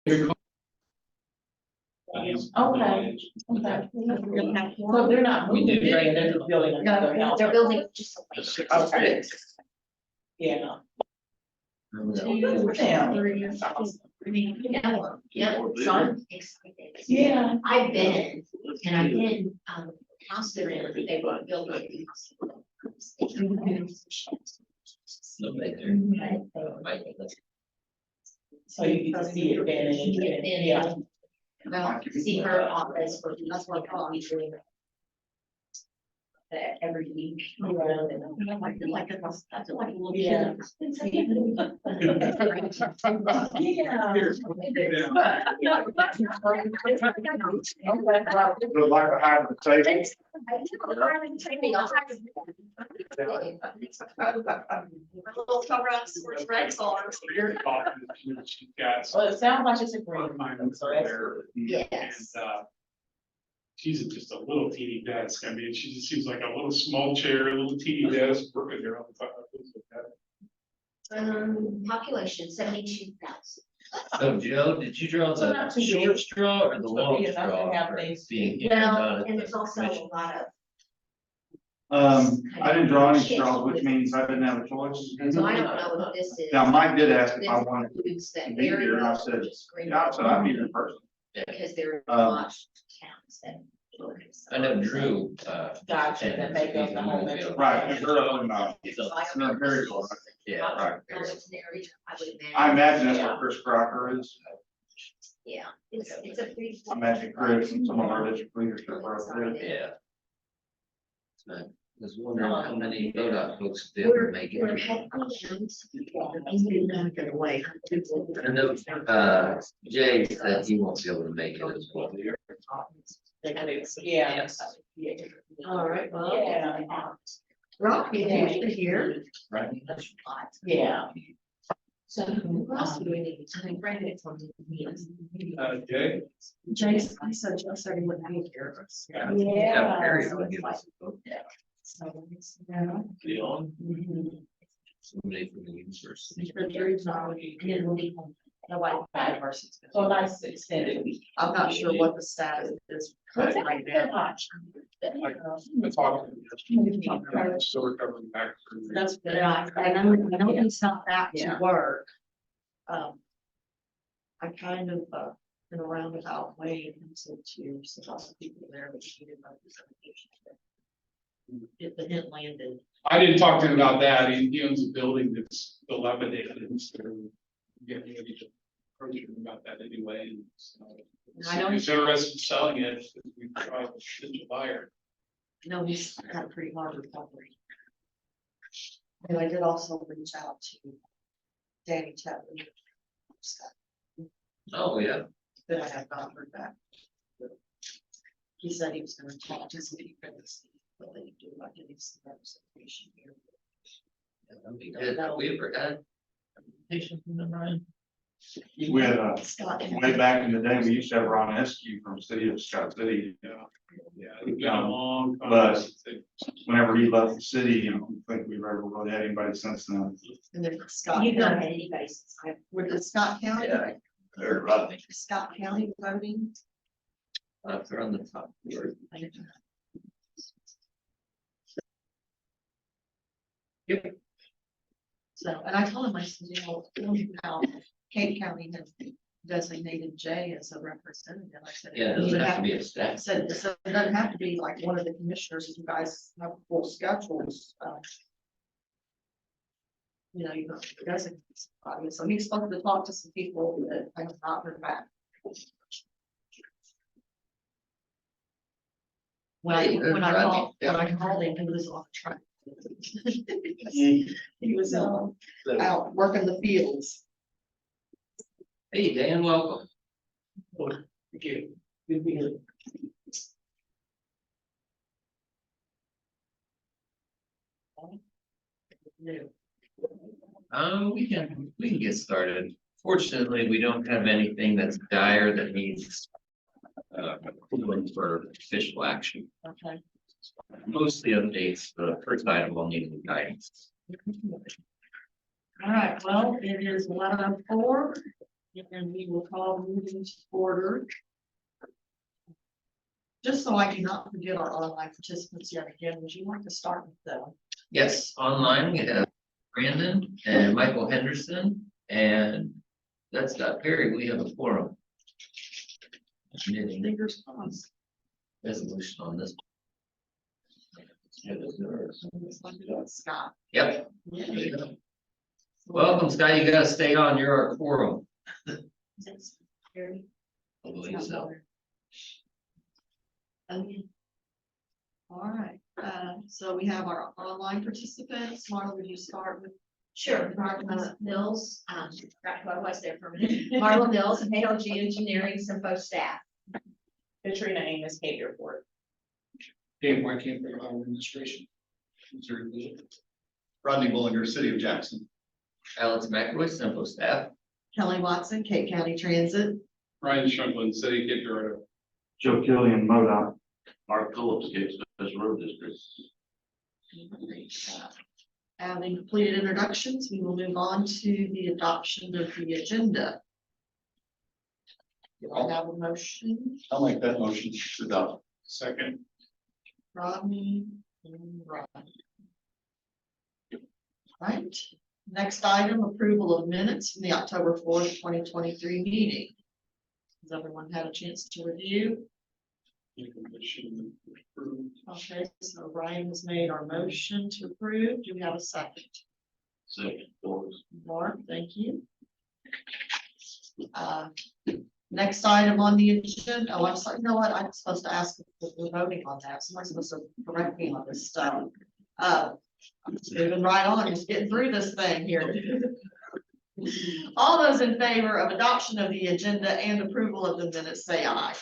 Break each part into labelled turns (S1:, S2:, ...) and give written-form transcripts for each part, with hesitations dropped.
S1: Okay. So they're not moving, they're just building another house.
S2: They're building just.
S1: Okay. Yeah.
S2: Yeah, so I'm excited.
S1: Yeah.
S2: I've been, and I've been, house they're in, they were building.
S1: So you get to see it then, yeah.
S2: Well, see her office, for that's what I'm doing. Every week. Around and I feel like a little kid.
S1: Yeah.
S3: Look like behind the table.
S1: Well, it sounds like it's a great environment, so that's.
S2: Yes.
S3: She's just a little teeny desk. I mean, she just seems like a little small chair, a little teeny desk, working there all the time.
S2: Population 72,000.
S4: So Joe, did you draw the short straw or the long straw? for being
S2: Well,
S4: done
S2: and
S4: at
S2: it's
S4: the
S2: also
S4: commission?
S2: a lot of.
S3: I didn't draw any straws, which means I didn't have a choice.
S2: So I don't know if this is.
S3: Now, Mike did ask if I
S2: This
S3: wanted
S2: includes that
S3: to be here, and I said, yeah, so I'd be the person.
S2: Because there are a lot of towns that.
S4: I know Drew,
S1: Gotcha, that make up the whole metro.
S3: Right, and her own,
S4: So,
S3: it's not very cool.
S4: yeah,
S3: Right.
S2: I
S3: I imagine that's what Chris Crocker is.
S2: Yeah, it's a pretty.
S3: I imagine Chris and some of our district leadership are up there.
S4: yeah. I was wondering how many VODOT folks did ever make it. I know, Jay said he won't be able to make it as well.
S1: Yeah.
S2: All right, well.
S1: Yeah.
S2: Rocky, you're here.
S4: Right?
S1: Yeah.
S2: So who else do we need? I think Brandon is on the meetings.
S3: Jay?
S2: Jason, I said, he wouldn't be here.
S4: Yeah, Perry will give us a vote.
S2: So,
S4: Somebody from the university.
S2: and then we'll be home. Nobody.
S1: So nice extended week.
S2: I'm not sure what the status is right now.
S3: It's talking. So we're covering back.
S2: That's good. I know he's not back to
S1: Yeah.
S2: work. I kind of, in a roundabout way, said to some lots of people there, but he didn't know this application. If the hint landed.
S3: I didn't talk to him about that. He owns a building that's dilapidated and so getting ready to approach him about that anyway. And so
S2: I know
S3: he's interested in selling it. We try to get a buyer.
S2: No, he's got a pretty hard recovery. And I did also reach out to Danny Chapman.
S4: Oh, yeah.
S2: That I have not heard back. He said he was gonna talk to some people to see what they do about getting some representation here.
S4: That'd be good. We ever got patient from them, Ryan?
S3: We had,
S2: Scott.
S3: way back in the day, we used to have Ron Eskew from City of Scott City. Yeah, it's been a long time. But whenever he left the city, I don't think we've ever really had anybody since then.
S2: And then Scott. You've not had anybody since I. With the Scott County?
S4: Yeah. Or Rodney.
S2: Scott County voting.
S4: Up there on the top. Yep.
S2: So, and I told him, I said, you know, how Cape County has designated Jay as a representative. I said.
S4: Yeah, it
S2: you
S4: doesn't have to
S2: have-
S4: be a
S2: I
S4: staff.
S2: said, so it doesn't have to be like one of the commissioners, if you guys have full schedules. You know, you don't designate somebody, so he's supposed to talk to some people that I have not heard back. When I called him, he was on track. He was out working the fields.
S4: Hey, Dan, welcome.
S1: Thank you. Good to be here.
S4: We can get started. Fortunately, we don't have anything that's dire that needs approval for official action.
S2: Okay.
S4: Mostly updates. The first item will need the guidance.
S2: All right, well, it is 11:04. And we will call meetings to order. Just so I do not forget our online participants yet again, would you like to start with them?
S4: Yes, online we have Brandon and Michael Henderson, and that's Scott Perry. We have a forum. Knitting
S2: Fingers crossed.
S4: resolution on this.
S2: Scott.
S4: Yep.
S2: Yeah.
S4: Welcome, Scott. You gotta stay on. You're our quorum.
S2: That's very-
S4: I believe so.
S2: Okay. All right, so we have our online participants. Marla, would you start with?
S5: Sure, Marla Mills, forgot who I was there for a minute. Marla Mills, ALG Engineering, SEMPO staff.
S1: Katrina Amos, Cape Airport.
S6: Dave Whitekamp from Ohio Administration. Missouri Division.
S7: Rodney Bullinger, City of Jackson.
S4: Alex McElroy, SEMPO staff.
S2: Kelly Watson, Cape County Transit.
S6: Ryan Shrunklin, City of Cape Girardeau.
S3: Joe Killian, MoDOT.
S7: Mark Phillips, Cape Special Road District.
S2: Having completed introductions, we will move on to the adoption of the agenda. Do I have a motion?
S7: I'll make that motion to adopt.
S6: Second.
S2: Rodney and Rodney. Right, next item, approval of minutes from the October 4th, 2023 meeting. Has everyone had a chance to review?
S6: Motion approved.
S2: Okay, so Ryan has made our motion to approve. Do we have a second?
S7: Second.
S2: Mark, thank you. Next item on the agenda, oh, I'm sorry, you know what, I'm supposed to ask if we're voting on that, somebody's supposed to correct me on this stuff. I'm just moving right on, just getting through this thing here. All those in favor of adoption of the agenda and approval of the minutes, say aye.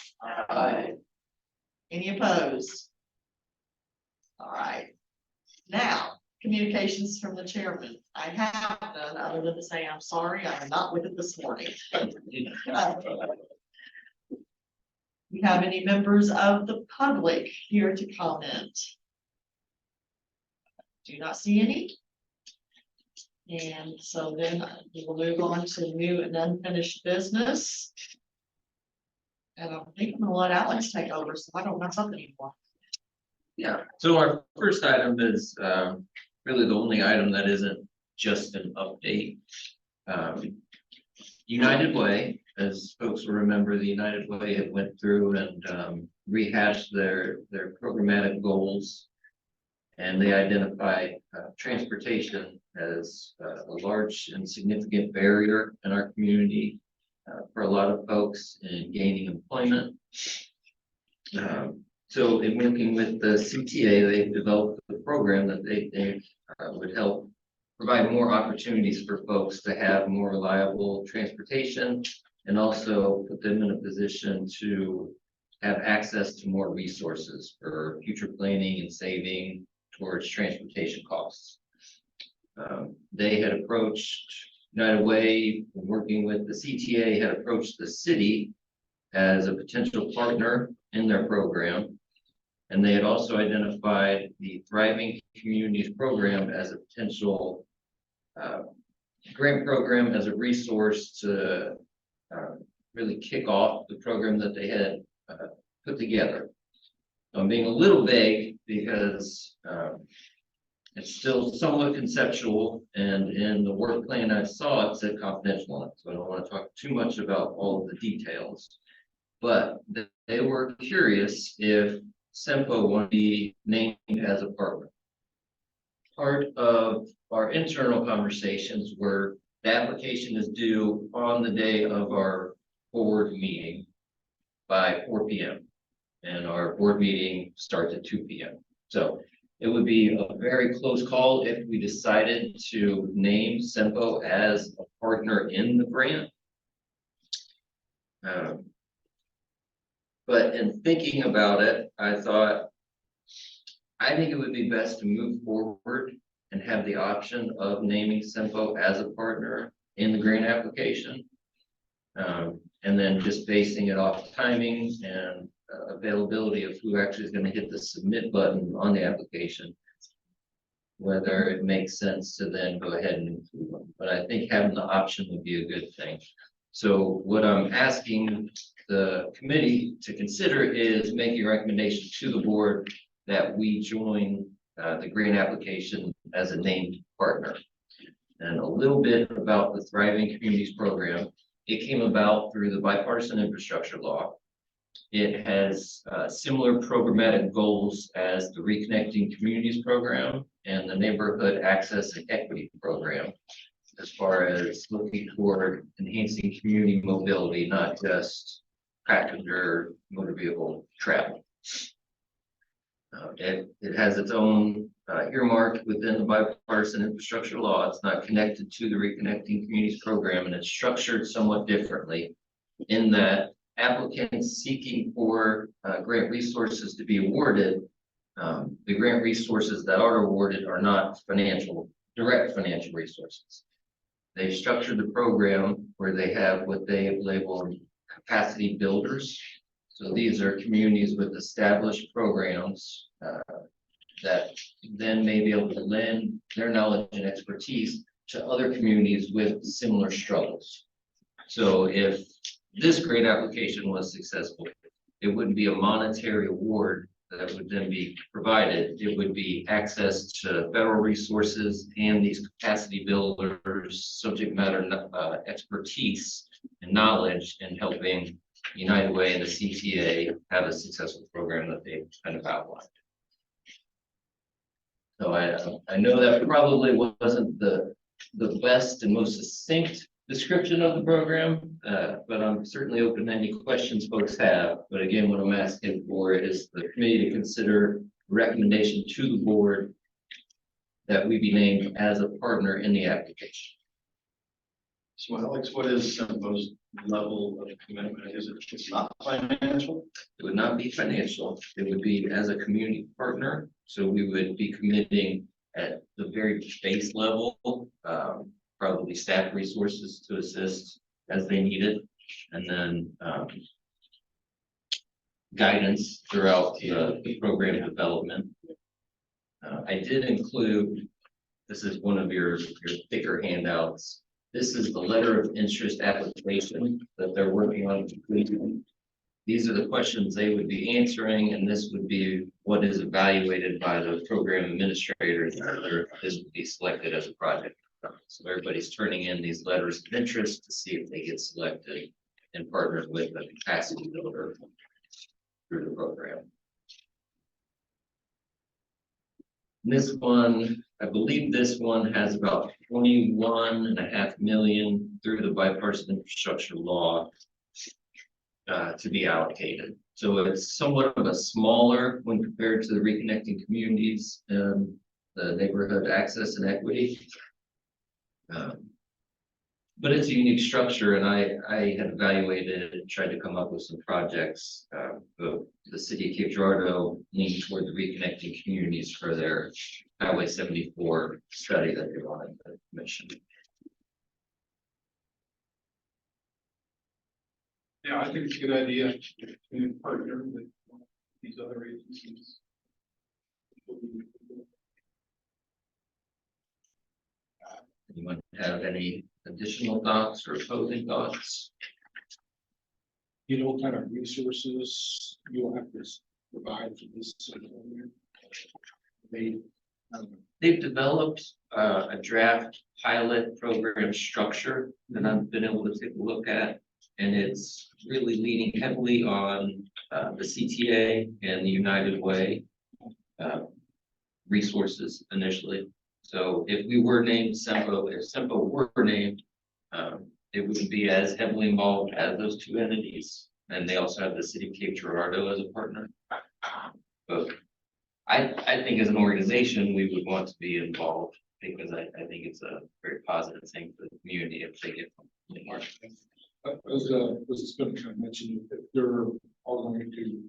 S4: Aye.
S2: Any opposed? All right. Now, communications from the chairman. I have none other than to say, I'm sorry, I am not with it this morning. We have any members of the public here to comment? Do not see any. And so then we will move on to new and unfinished business. And I think I'm gonna let Alex take over, so I don't mess up anymore.
S4: Yeah, so our first item is really the only item that isn't just an update. United Way, as folks will remember, the United Way had went through and rehashed their programmatic goals. And they identified transportation as a large and significant barrier in our community for a lot of folks in gaining employment. So in working with the CTA, they've developed a program that they think would help provide more opportunities for folks to have more reliable transportation and also put them in a position to have access to more resources for future planning and saving towards transportation costs. They had approached United Way, working with the CTA, had approached the city as a potential partner in their program. And they had also identified the Thriving Communities Program as a potential grant program as a resource to really kick off the program that they had put together. I'm being a little vague because it's still somewhat conceptual, and in the work plan I saw, it said confidential on it, so I don't want to talk too much about all of the details. But they were curious if SEMPO wanted to be named as a partner. Part of our internal conversations were the application is due on the day of our board meeting by 4 p.m. and our board meeting starts at 2 p.m. So it would be a very close call if we decided to name SEMPO as a partner in the grant. But in thinking about it, I think it would be best to move forward and have the option of naming SEMPO as a partner in the grant application. And then just basing it off timing and availability of who actually is going to hit the submit button on the application, whether it makes sense to then go ahead and include them. But I think having the option would be a good thing. So what I'm asking the committee to consider is making a recommendation to the board that we join the grant application as a named partner. And a little bit about the Thriving Communities Program. It came about through the bipartisan infrastructure law. It has similar programmatic goals as the Reconnecting Communities Program and the Neighborhood Access and Equity Program, as far as looking toward enhancing community mobility, not just passenger motor vehicle travel. It has its own earmark within the bipartisan infrastructure law. It's not connected to the Reconnecting Communities Program, and it's structured somewhat differently in that applicants seeking for grant resources to be awarded, the grant resources that are awarded are not direct financial resources. They've structured the program where they have what they have labeled capacity builders. So these are communities with established programs that then may be able to lend their knowledge and expertise to other communities with similar struggles. So if this grant application was successful, it wouldn't be a monetary award that would then be provided. It would be access to federal resources and these capacity builders, subject matter expertise and knowledge in helping United Way and the CTA have a successful program that they kind of outlined. So I know that probably wasn't the best and most succinct description of the program, but I'm certainly open to any questions folks have. But again, what I'm asking for is the committee to consider recommendation to the board that we be named as a partner in the application.
S7: So Alex, what is SEMPO's level of commitment? Is it's not financial?
S4: It would not be financial. It would be as a community partner. So we would be committing at the very base level, probably staff resources to assist as they need it, and then guidance throughout the program development. I did include, this is one of your thicker handouts. This is the letter of interest application that they're working on completing. These are the questions they would be answering, and this would be what is evaluated by the program administrators, whether this would be selected as a project. So everybody's turning in these letters of interest to see if they get selected and partnered with a capacity builder through the program. This one, I believe this one has about 21.5 million through the bipartisan infrastructure law to be allocated. So it's somewhat of a smaller when compared to the Reconnecting Communities and the Neighborhood Access and Equity. But it's a unique structure, and I had evaluated and tried to come up with some projects. The city of Cape Girardeau leaned toward the Reconnecting Communities for their Highway 74 study that they wanted to commission.
S6: Yeah, I think it's a good idea to partner with these other agencies.
S4: Anyone have any additional thoughts or opposing thoughts?
S6: You know what kind of resources you'll have to provide for this?
S4: They've developed a draft pilot program structure that I've been able to take a look at, and it's really leaning heavily on the CTA and the United Way resources initially. So if we were named SEMPO, if SEMPO were named, it wouldn't be as heavily involved as those two entities. And they also have the city of Cape Girardeau as a partner. But I think as an organization, we would want to be involved because I think it's a very positive thing for the community if they get from the market.
S6: As it's been kind of mentioned, if they're all going to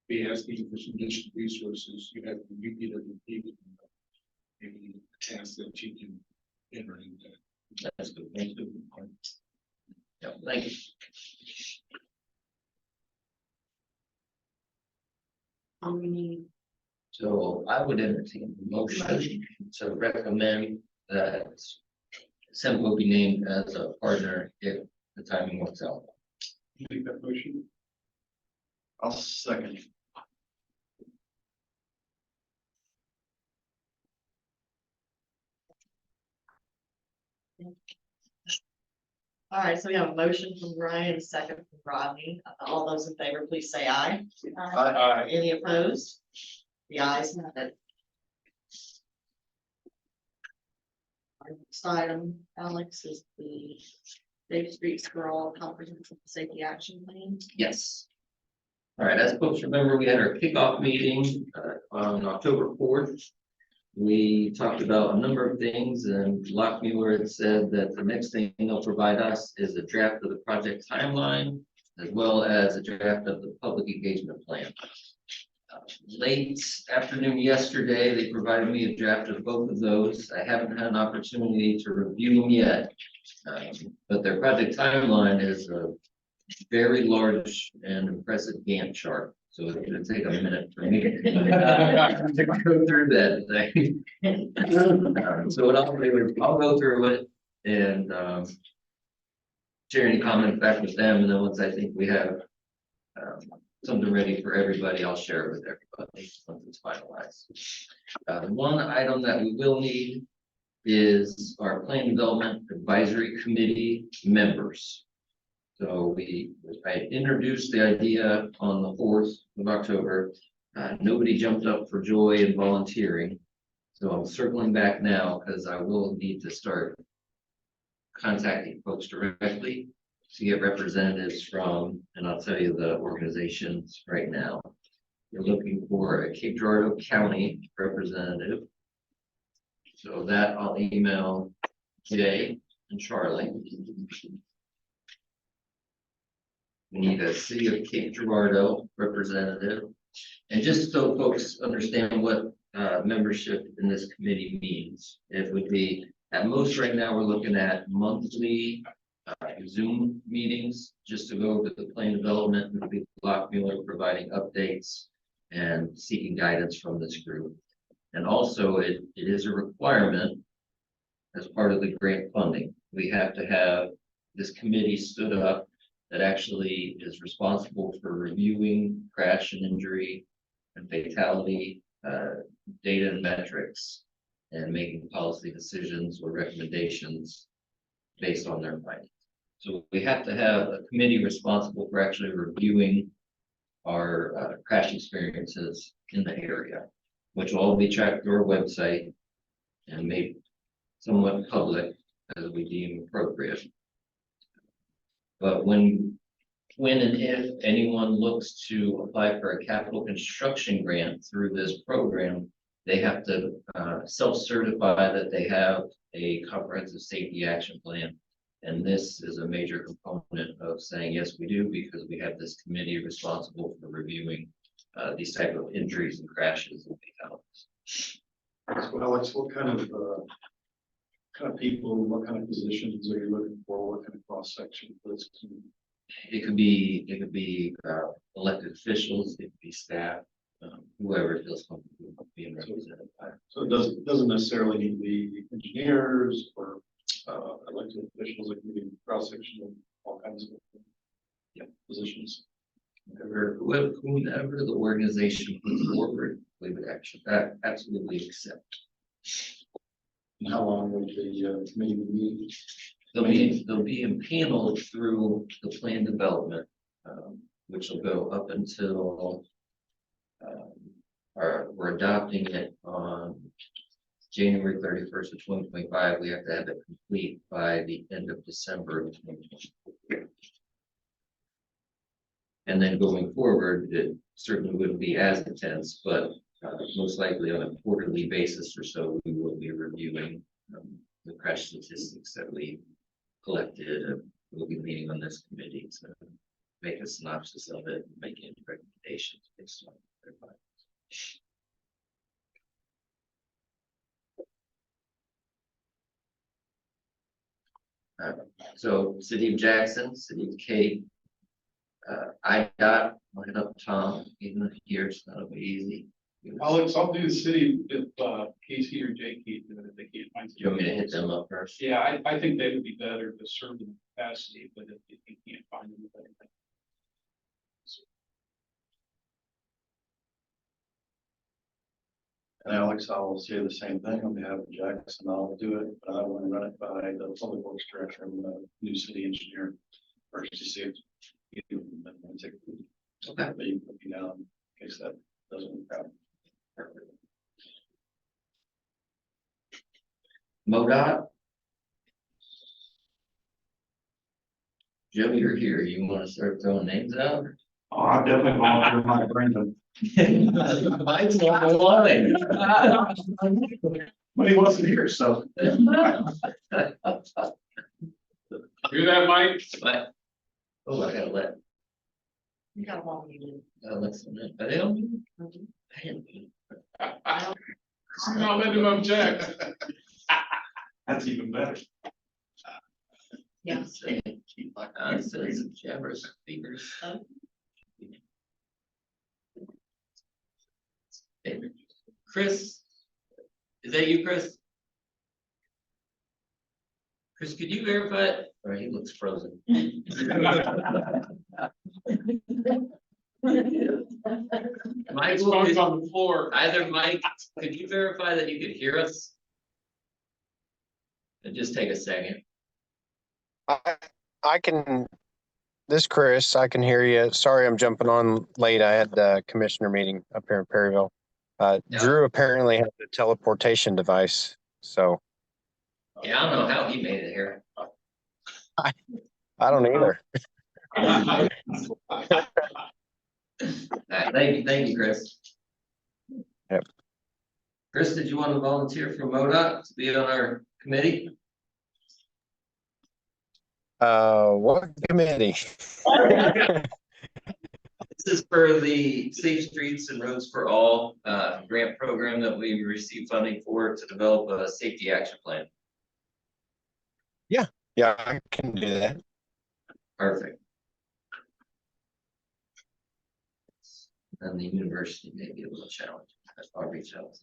S6: be asking for some additional resources, you have to meet it maybe a task that you can enter into.
S4: That's good. Thank you. Yeah, thank you. So I would entertain a motion to recommend that SEMPO be named as a partner if the timing works out.
S7: Make that motion. I'll second.
S2: All right, so we have a motion from Brian, a second from Rodney. All those in favor, please say aye.
S7: Aye.
S2: Any opposed? The ayes have it. Our next item, Alex, is the Dave Street Scroll Comprehensive Safety Action Plan.
S4: Yes. All right, as folks remember, we had our kickoff meeting on October 4th. We talked about a number of things, and Lockmuir had said that the next thing they'll provide us is a draft of the project timeline, as well as a draft of the public engagement plan. Late afternoon yesterday, they provided me a draft of both of those. I haven't had an opportunity to review them yet. But their project timeline is a very large and impressive Gantt chart. So it's gonna take a minute for me to go through that thing. So what I'll do is I'll go through it and share any comments back with them, and then once I think we have something ready for everybody, I'll share it with everybody once it's finalized. One item that we will need is our plan development advisory committee members. So I introduced the idea on the 4th of October. Nobody jumped up for joy in volunteering. So I'm circling back now because I will need to start contacting folks directly to get representatives from, and I'll tell you the organizations right now. We're looking for a Cape Girardeau County representative. So that I'll email Jay and Charlie. We need a City of Cape Girardeau representative. And just so folks understand what membership in this committee means, it would be, at most right now, we're looking at monthly Zoom meetings, just to go over the plan development, with people Lockmuir providing updates and seeking guidance from this group. And also it is a requirement as part of the grant funding. We have to have this committee stood up that actually is responsible for reviewing crash and injury and fatality data and metrics, and making policy decisions or recommendations based on their findings. So we have to have a committee responsible for actually reviewing our crash experiences in the area, which will all be tracked through our website and made somewhat public as we deem appropriate. But when and if anyone looks to apply for a capital construction grant through this program, they have to self-certify that they have a comprehensive safety action plan. And this is a major component of saying, yes, we do, because we have this committee responsible for reviewing these type of injuries and crashes and fatalities.
S7: So Alex, what kind of people, what kind of positions are you looking for? What kind of cross section for this community?
S4: It could be elected officials, it could be staff, whoever feels comfortable being represented by.
S7: So it doesn't necessarily need to be engineers or elected officials. It can be cross section of all kinds of positions.
S4: Whoever the organization puts forward, we would actually absolutely accept.
S7: And how long will the committee be?
S4: They'll be impaneled through the plan development, which will go up until we're adopting it on January 31st of 2025. We have to have it complete by the end of December of 2024. And then going forward, it certainly wouldn't be as intense, but most likely on a quarterly basis or so, we will be reviewing the crash statistics that we collected. We'll be meeting on this committee to make a synopsis of it, and make any recommendations based on their findings. So City of Jackson, City of Cape, IDOT, I'll hit up Tom, even if here it's not gonna be easy.
S7: Alex, I'll do the city if, Casey or Jake can't do it, if they can't find.
S4: You want me to hit them up first?
S7: Yeah, I think they would be better to serve the capacity, but if you can't find anybody. And Alex, I'll say the same thing on behalf of Jackson, I'll do it, but I want to run it by the public works director and the new city engineer. First to see if you can,
S4: Okay.
S7: but you can put me down in case that doesn't happen.
S4: MoDOT. Joe, you're here. You want to start throwing names out?
S3: Oh, I definitely volunteer my Brandon,
S4: Mine's not the line.
S3: but he wasn't here, so.
S7: Hear that, Mike?
S4: But, oh, I gotta
S2: You got a long meeting.
S4: let someone in. But they don't. I didn't.
S7: I'm not letting him object.
S3: That's even better.
S2: Yeah.
S4: Keep my nonsense and jabbers fingers. Hey, Chris, is that you, Chris? Chris, could you verify it? Or he looks frozen. Mike,
S7: His phone's on the floor.
S4: either Mike, could you verify that you could hear us? And just take a second.
S8: I can, this Chris, I can hear you. Sorry, I'm jumping on late. I had the commissioner meeting up here in Perryville.
S4: Yeah.
S8: Drew apparently has a teleportation device, so
S4: Yeah, I don't know how he made it here.
S8: I don't either.
S4: All right, thank you, Chris.
S8: Yep.
S4: Chris, did you want to volunteer for MoDOT to be on our committee?
S8: What committee?
S4: This is for the Safe Streets and Roads for All grant program that we received funding for to develop a safety action plan.
S8: Yeah, I can do that.
S4: Perfect. And the university may be a little challenging. I'll reach out.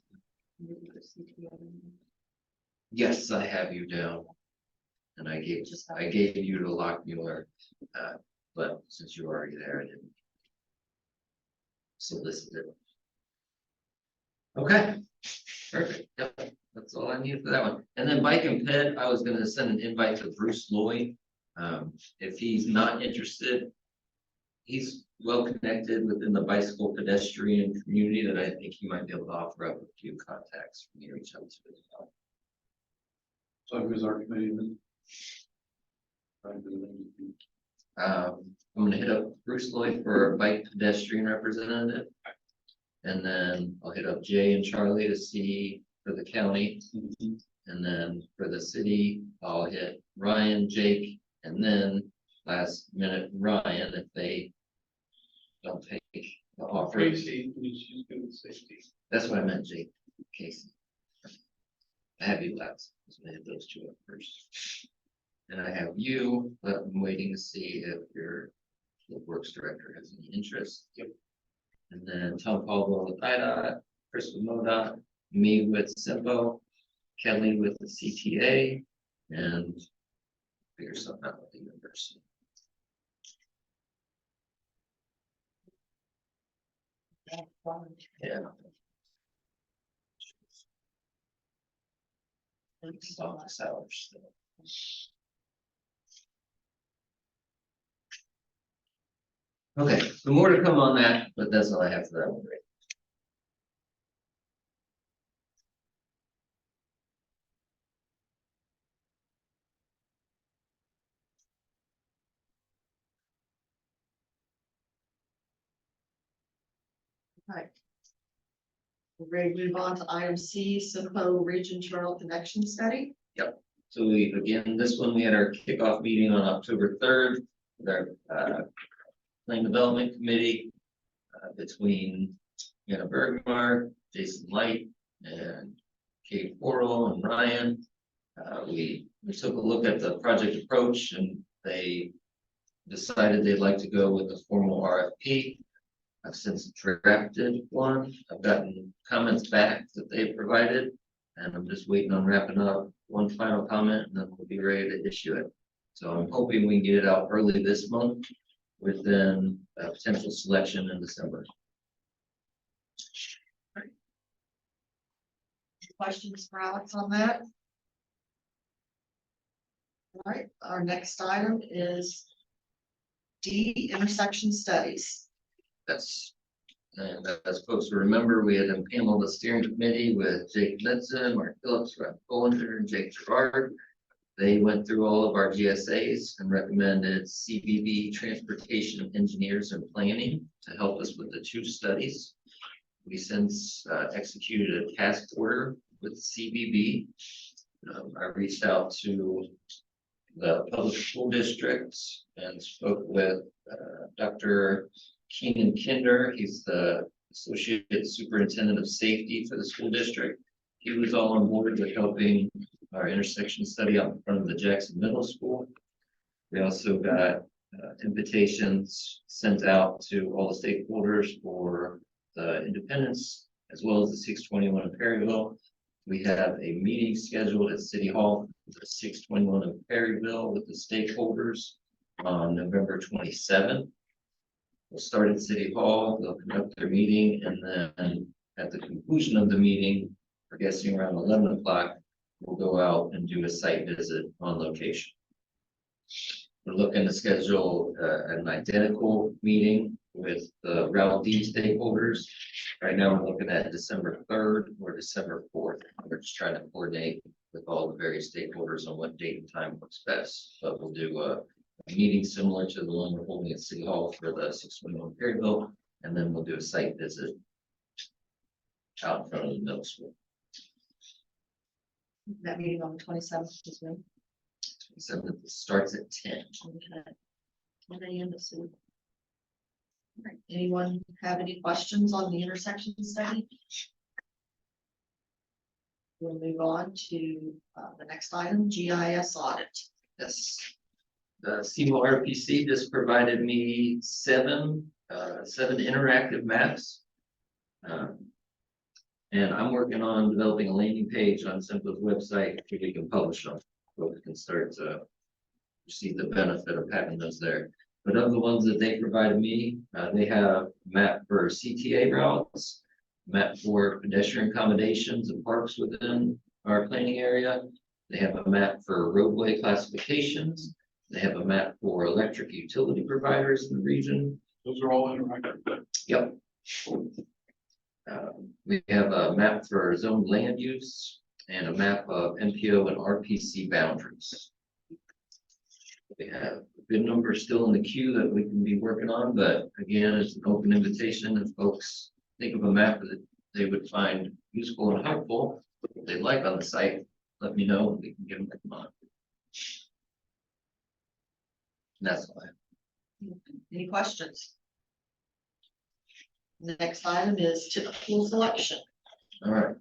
S4: Yes, I have you down. And I gave you to Lockmuir, but since you're already there, I didn't solicit it. Okay, perfect. Yep, that's all I need for that one. And then Bike and Ped, I was gonna send an invite to Bruce Lloyd. If he's not interested, he's well connected within the bicycle pedestrian community that I think he might be able to offer up a few contacts for me to reach out to as well.
S7: So who's our committee then?
S4: I'm gonna hit up Bruce Lloyd for a bike pedestrian representative. And then I'll hit up Jay and Charlie to see for the county. And then for the city, I'll hit Ryan, Jake, and then last minute Ryan if they don't take the offer.
S7: Tracy, she's good with safety.
S4: That's what I meant, Jake, Casey. I have you last, so I hit those two up first. And I have you, but I'm waiting to see if your works director has any interest.
S7: Yep.
S4: And then Tom Caldwell with IDOT, Chris with MoDOT, me with SEMPO, Kelly with the CTA, and figure something out with the university. Yeah. Office hours. Okay, so more to come on that, but that's all I have for that one.
S2: Right. We're ready to move on to item C, SEMPO Region Trail Connection Study.
S4: So we, again, this one, we had our kickoff meeting on October 3rd with our plan development committee between Anna Bergmar, Jason Light, and Kate Worrell and Ryan. We took a look at the project approach and they decided they'd like to go with a formal RFP. I've since drafted one. I've gotten comments back that they provided. And I'm just waiting on wrapping up one final comment and then we'll be ready to issue it. So I'm hoping we can get it out early this month with then a potential selection in December.
S2: Questions for Alex on that? All right, our next item is D, intersection studies.
S4: That's, and as folks will remember, we had impaneled the steering committee with Jake Knudsen, Mark Phillips, Ralph Bollinger, and Jake Gerard. They went through all of our GSAs and recommended CBB transportation engineers and planning to help us with the two studies. We since executed a task order with CBB. I reached out to the public school districts and spoke with Dr. Keenan Kinder. He's the Associate Superintendent of Safety for the school district. He was all on board with helping our intersection study out in front of the Jackson Middle School. We also got invitations sent out to all the stakeholders for the Independence, as well as the 621 in Perryville. We have a meeting scheduled at City Hall for the 621 in Perryville with the stakeholders on November 27th. We'll start at City Hall, they'll conduct their meeting, and then at the conclusion of the meeting, we're guessing around 11 o'clock, we'll go out and do a site visit on location. We're looking to schedule an identical meeting with the Route D stakeholders. Right now, we're looking at December 3rd or December 4th. We're just trying to coordinate with all the various stakeholders on what date and time works best. But we'll do a meeting similar to the one we're holding at City Hall for the 621 Perryville, and then we'll do a site visit out in front of the middle school.
S2: That meeting on the 27th is when?
S4: So it starts at 10.
S2: Okay. 10 a.m. to City. All right, anyone have any questions on the intersection study? We'll move on to the next item, GIS audit.
S4: Yes. The SEMPO RPC just provided me seven interactive maps. And I'm working on developing a landing page on SEMPO's website so we can publish them. So we can start to see the benefit of having those there. But of the ones that they provided me, they have a map for CTA routes, map for pedestrian accommodations and parks within our planning area. They have a map for roadway classifications. They have a map for electric utility providers in the region.
S3: Those are all interactive.
S4: Yep. We have a map for zoned land use and a map of MPO and RPC boundaries. We have a good number still in the queue that we can be working on, but again, it's an open invitation. If folks think of a map that they would find useful and helpful, if they like on the site, let me know, we can get them on. And that's all I have.
S2: Any questions? The next item is typical selection.
S4: All right,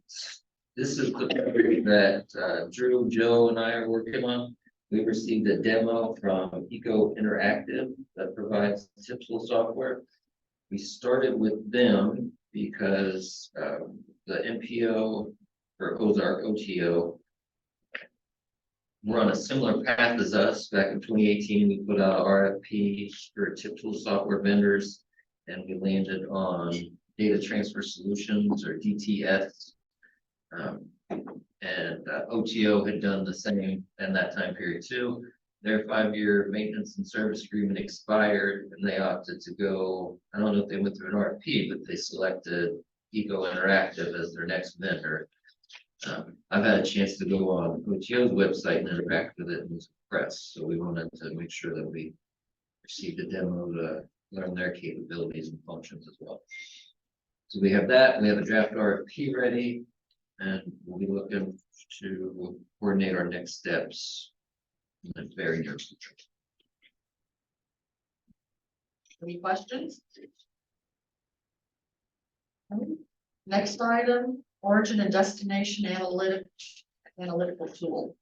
S4: this is the project that Drew, Joe, and I are working on. We received a demo from Eco Interactive that provides typical software. We started with them because the MPO for Ozark OTO were on a similar path as us. Back in 2018, we put out an RFP for typical software vendors, and we landed on Data Transfer Solutions, or DTS. And OTO had done the same in that time period too. Their 5-year maintenance and service agreement expired, and they opted to go, I don't know if they went through an RFP, but they selected Eco Interactive as their next vendor. I've had a chance to go on OTO's website and interact with it and was impressed. So we wanted to make sure that we received a demo to learn their capabilities and functions as well. So we have that, we have a draft RFP ready, and we'll be looking to coordinate our next steps in the very near future.
S2: Any questions? Next item, origin and destination analytical tool.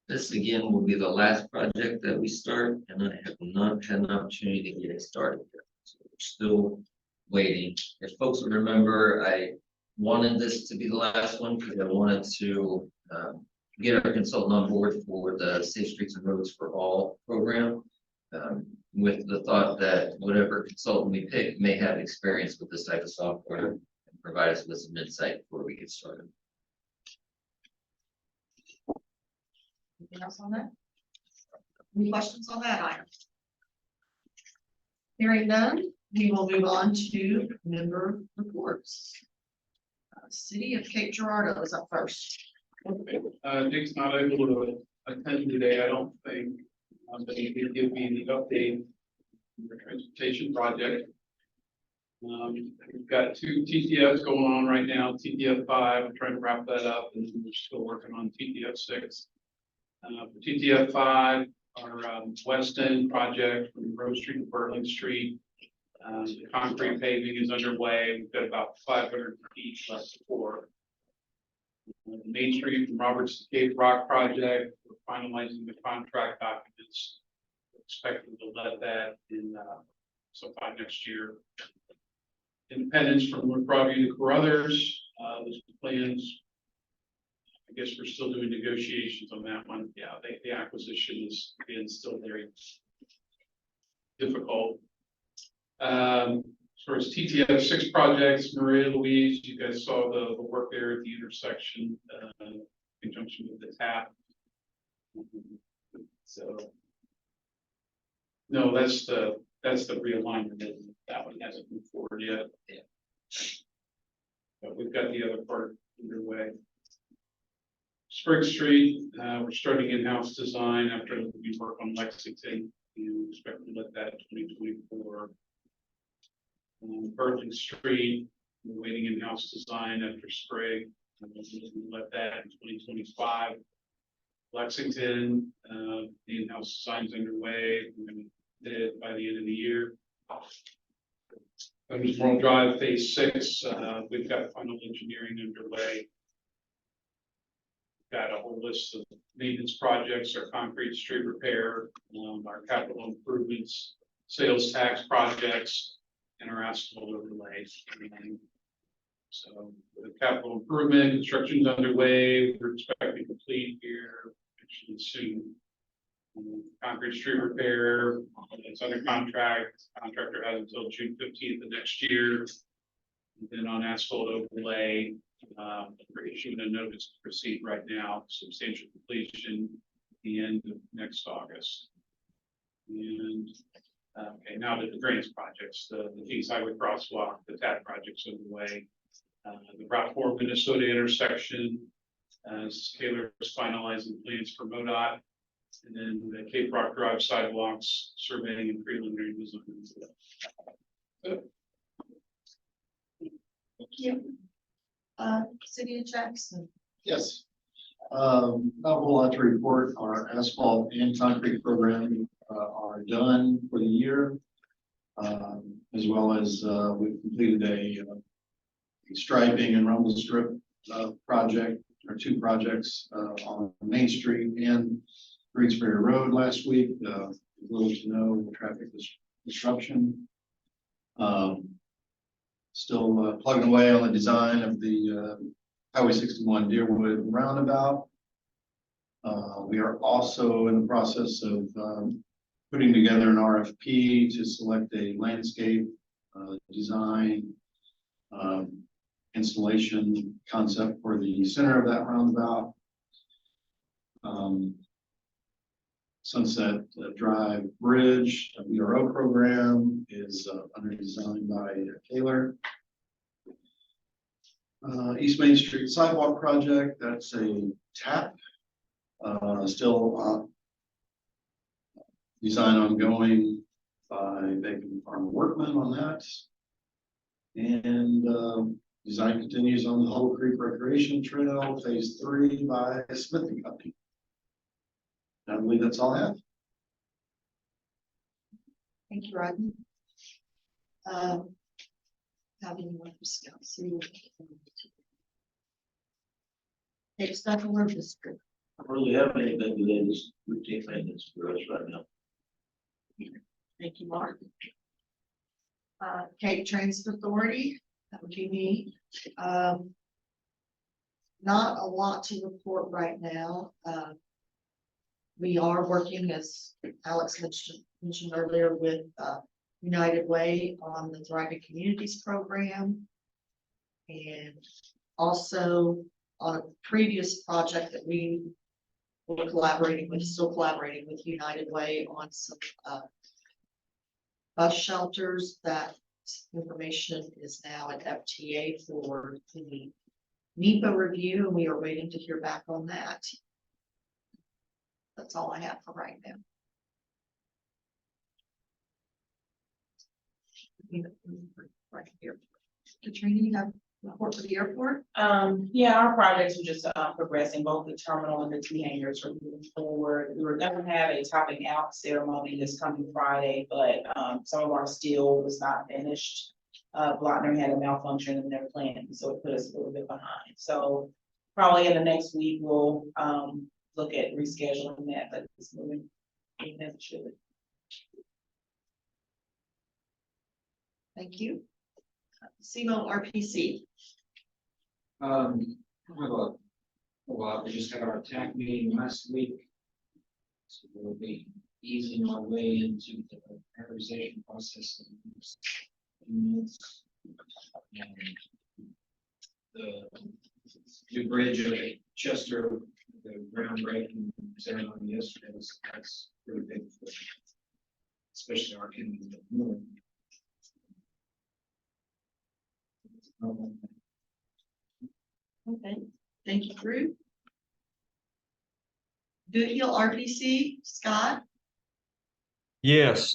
S4: This again will be the last project that we start, and I have not had an opportunity to get it started yet. So we're still waiting. If folks remember, I wanted this to be the last one because I wanted to get our consultant on board for the Safe Streets and Roads for All program. With the thought that whatever consultant we pick may have experience with this type of software and provide us with some insight before we get started.
S2: Anything else on that? Any questions on that item? Hearing none, we will move on to member reports. City of Cape Girardeau is up first.
S7: Nick's not able to attend today, I don't think, but he did give me the update on the transportation project. We've got 2 TTFs going on right now, TTF 5, we're trying to wrap that up, and we're still working on TTF 6. For TTF 5, our West End project from Rose Street to Berlin Street. The concrete paving is underway. We've got about 500 feet left to pour. Main Street from Roberts to Cape Rock project, we're finalizing the contract documents. We're expecting to let that in sometime next year. Independence from North Broadview to Carruthers, those plans. I guess we're still doing negotiations on that one. Yeah, the acquisition is being still very difficult. As far as TTF 6 projects, Maria Louise, you guys saw the work there at the intersection, in conjunction with the tap. So, no, that's the realignment. That one hasn't moved forward yet.
S4: Yeah.
S7: But we've got the other part underway. Spring Street, we're starting in-house design after we work on Lexington. You expect to let that in 2024. Berlin Street, we're waiting in-house design after Sprague. We'll let that in 2025. Lexington, the in-house design's underway. We're going to do it by the end of the year. Thunder World Drive Phase 6, we've got final engineering underway. Got a whole list of maintenance projects, our concrete street repair, our capital improvements, sales tax projects, and our asphalt overlays. So the capital improvement, construction's underway, we're expecting to complete here actually soon. Concrete street repair, it's under contract, contractor has until June 15th of next year. And then on asphalt overlay, we're issuing a notice to proceed right now, substantial completion at the end of next August. And okay, now to the drainage projects, the Kings Highway Crosswalk, the TAP project's underway. The Route 4 Minnesota intersection, Taylor is finalizing plans for MoDOT. And then the Cape Rock Drive sidewalks, surveying and preliminary design.
S2: Thank you. City of Jackson.
S9: Yes. Not a whole lot to report. Our asphalt and concrete program are done for the year. As well as we've completed a striping and rumble strip project, or 2 projects on Main Street and Greensbury Road last week. Little to no traffic disruption. Still plugging away on the design of the Highway 61 Deerwood roundabout. We are also in the process of putting together an RFP to select a landscape design installation concept for the center of that roundabout. Sunset Drive Bridge, a VRO program, is under design by Taylor. East Main Street Sidewalk Project, that's a TAP. Still design ongoing by Bacon Farm Workman on that. And design continues on the Hollow Creek Recreation Trail, Phase 3 by Smith and Company. I believe that's all I have.
S2: Thank you, Rodney. Having one for Scout City. It's not a road district.
S10: I don't really have anything today, just routine maintenance for us right now.
S2: Thank you, Mark. Cape Transit Authority, that would be me. Not a lot to report right now. We are working, as Alex mentioned earlier, with United Way on the Thriving Communities program. And also on a previous project that we were still collaborating with United Way on some bus shelters. That information is now at FTA for the NEPA review, and we are waiting to hear back on that. That's all I have for right now. Right here. Katrina, you have a report for the airport?
S1: Yeah, our projects are just progressing. Both the terminal and the T hangars are moving forward. We were gonna have a topping out ceremony this coming Friday, but some of our steel was not finished. Blockner had a malfunction in their plant, so it put us a little bit behind. So probably in the next week, we'll look at rescheduling that, but it's moving as it should.
S2: Thank you. SEMPO RPC.
S6: We just had our TAC meeting last week. So we'll be easing our way into the prioritization process. And the new bridge at Chester, the groundbreaking ceremony yesterday, that's really big, especially our community.
S2: Okay, thank you, Drew. Goodhill RPC, Scott.
S11: Yes,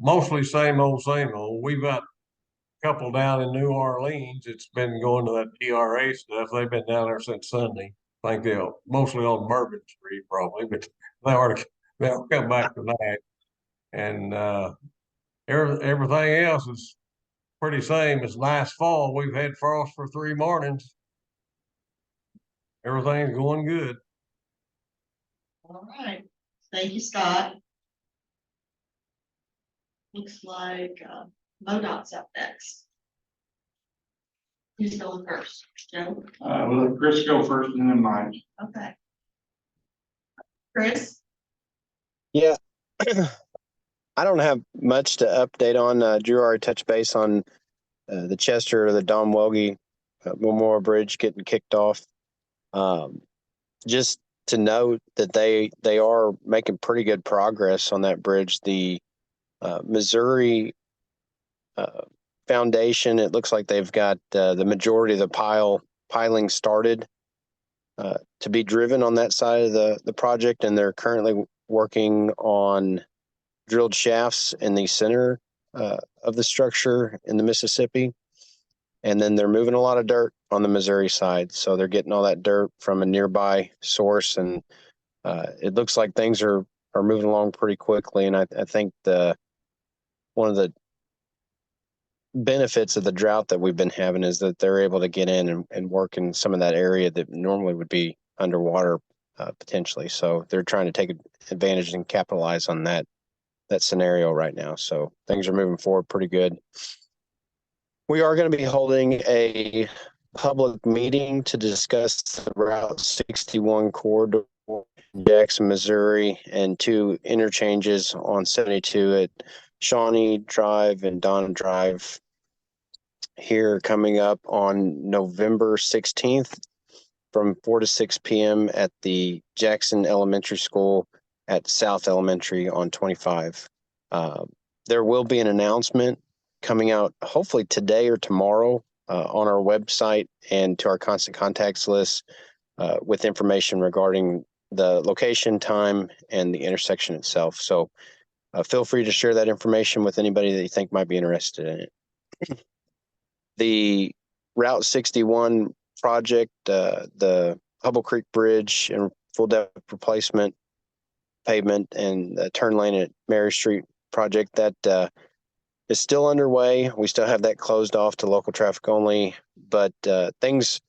S11: mostly same old, same old. We've got a couple down in New Orleans. It's been going to that DRA stuff. They've been down there since Sunday. I think they'll mostly on Bourbon Street probably, but they'll come back tonight. And everything else is pretty same as last fall. We've had frost for 3 mornings. Everything's going good.
S2: All right, thank you, Scott. Looks like MoDOT's up next. Who's going first? Joe?
S3: We'll let Chris go first and then Mike.
S2: Okay. Chris?
S8: Yeah. I don't have much to update on. Drew already touched base on the Chester, the Don Welge Memorial Bridge getting kicked off. Just to note that they are making pretty good progress on that bridge. The Missouri Foundation, it looks like they've got the majority of the piling started to be driven on that side of the project, and they're currently working on drilled shafts in the center of the structure in the Mississippi. And then they're moving a lot of dirt on the Missouri side. So they're getting all that dirt from a nearby source. And it looks like things are moving along pretty quickly. And I think one of the benefits of the drought that we've been having is that they're able to get in and work in some of that area that normally would be underwater potentially. So they're trying to take advantage and capitalize on that scenario right now. So things are moving forward pretty good. We are going to be holding a public meeting to discuss the Route 61 corridor in Jackson, Missouri, and 2 interchanges on 72 at Shawnee Drive and Donna Drive here coming up on November 16th from 4 to 6 p.m. at the Jackson Elementary School at South Elementary on 25. There will be an announcement coming out hopefully today or tomorrow on our website and to our constant contacts list with information regarding the location, time, and the intersection itself. So feel free to share that information with anybody that you think might be interested in it. The Route 61 project, the Hubble Creek Bridge and full depth replacement pavement and the turn lane at Mary Street project, that is still underway. We still have that closed off to local traffic only, but things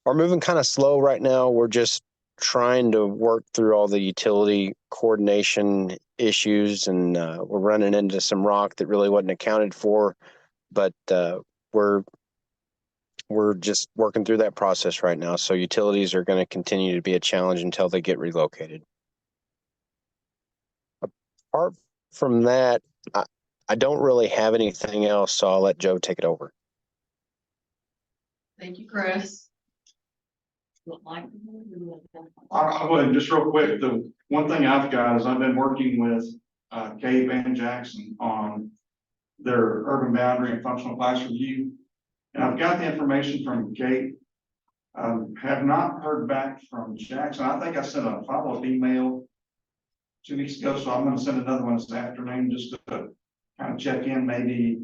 S8: are moving kind of slow right now. We're just trying to work through all the utility coordination issues, and we're running into some rock that really wasn't accounted for but we're just working through that process right now. So utilities are going to continue to be a challenge until they get relocated. Apart from that, I don't really have anything else, so I'll let Joe take it over.
S2: Thank you, Chris.
S3: I would, just real quick, the one thing I've got is I've been working with Cave and Jackson on their urban boundary and functional class review. And I've got the information from Kate. Have not heard back from Jackson. I think I sent a follow-up email 2 weeks ago, so I'm gonna send another one this afternoon just to kind of check in, maybe.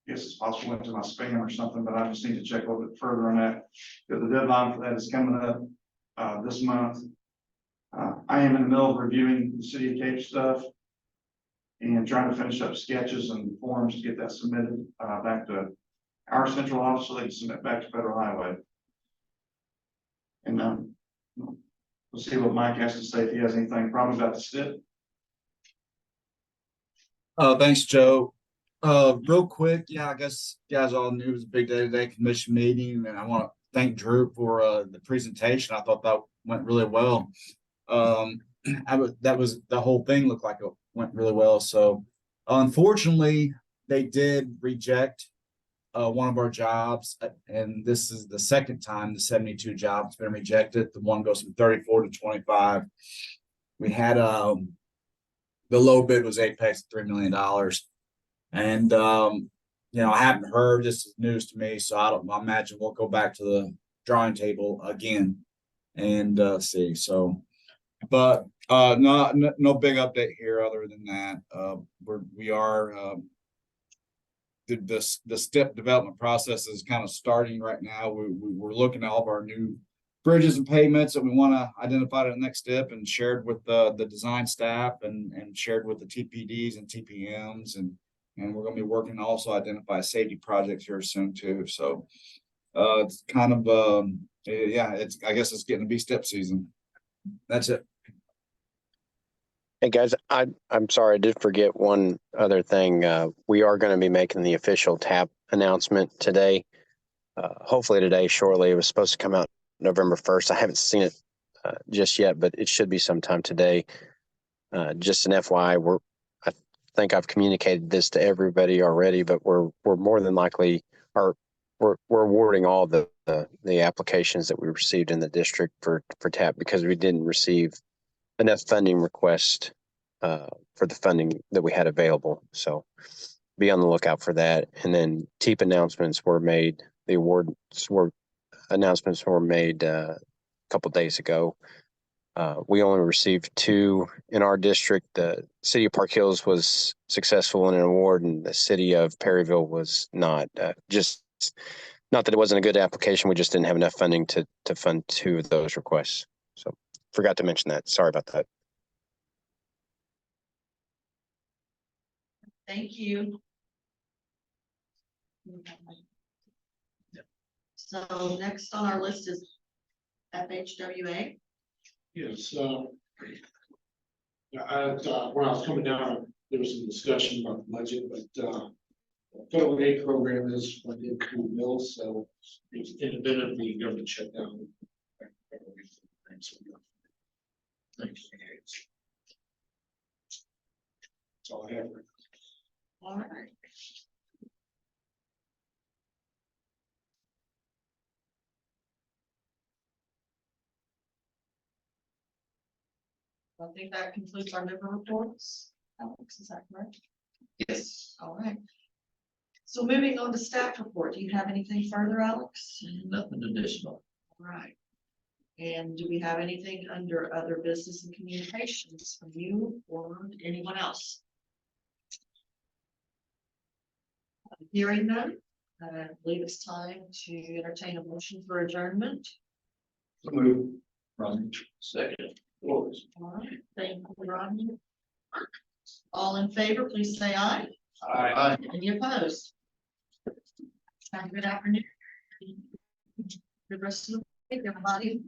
S3: I guess it's possible into my spam or something, but I just need to check a little bit further on that, because the deadline for that is coming up this month. I am in the middle of reviewing the City of Cape stuff and trying to finish up sketches and forms to get that submitted back to our central office so they can submit back to Federal Highway. And we'll see what Mike has to say if he has anything probably about the STIP.
S12: Thanks, Joe. Real quick, yeah, I guess you guys all knew it was a big day today, commission meeting, and I want to thank Drew for the presentation. I thought that went really well. That was the whole thing looked like it went really well. So unfortunately, they did reject one of our jobs, and this is the second time the 72 jobs been rejected. The one goes from 34 to 25. We had the low bid was Apex $3 million. And you know, I haven't heard, this is news to me, so I imagine we'll go back to the drawing table again and see. So, but no big update here other than that. We are the STIP development process is kind of starting right now. We're looking at all of our new bridges and pavements that we want to identify the next step and shared with the design staff and shared with the TPDs and TPMs, and we're going to be working to also identify safety projects here soon too. So it's kind of yeah, I guess it's getting to be STIP season. That's it.
S8: Hey guys, I'm sorry, I did forget one other thing. We are going to be making the official TAP announcement today. Hopefully today, shortly. It was supposed to come out November 1st. I haven't seen it just yet, but it should be sometime today. Just an FYI, I think I've communicated this to everybody already, but we're more than likely we're awarding all the applications that we received in the district for TAP because we didn't receive enough funding request for the funding that we had available. So be on the lookout for that. And then TEEP announcements were made. The announcements were made a couple days ago. We only received 2 in our district. The city of Park Hills was successful in an award, and the city of Perryville was not. Just not that it wasn't a good application. We just didn't have enough funding to fund 2 of those requests. So forgot to mention that. Sorry about that.
S2: Thank you. So next on our list is FHWA.
S6: Yes, when I was coming down, there was some discussion about the budget, but federal aid program is funded through mills, so it's independently government shutdown. Thanks. That's all I have.
S2: All right. I think that concludes our member reports. Alex, is that correct?
S4: Yes.
S2: All right. So moving on to staff report, do you have anything further, Alex?
S4: Nothing additional.
S2: All right. And do we have anything under other business and communications from you or anyone else? Hearing none, I believe it's time to entertain a motion for adjournment.
S9: Move.
S10: Second.
S2: All right, thank you, Rodney. All in favor, please say aye.
S9: Aye.
S2: Any opposed? Have a good afternoon. Good rest of the week, everybody.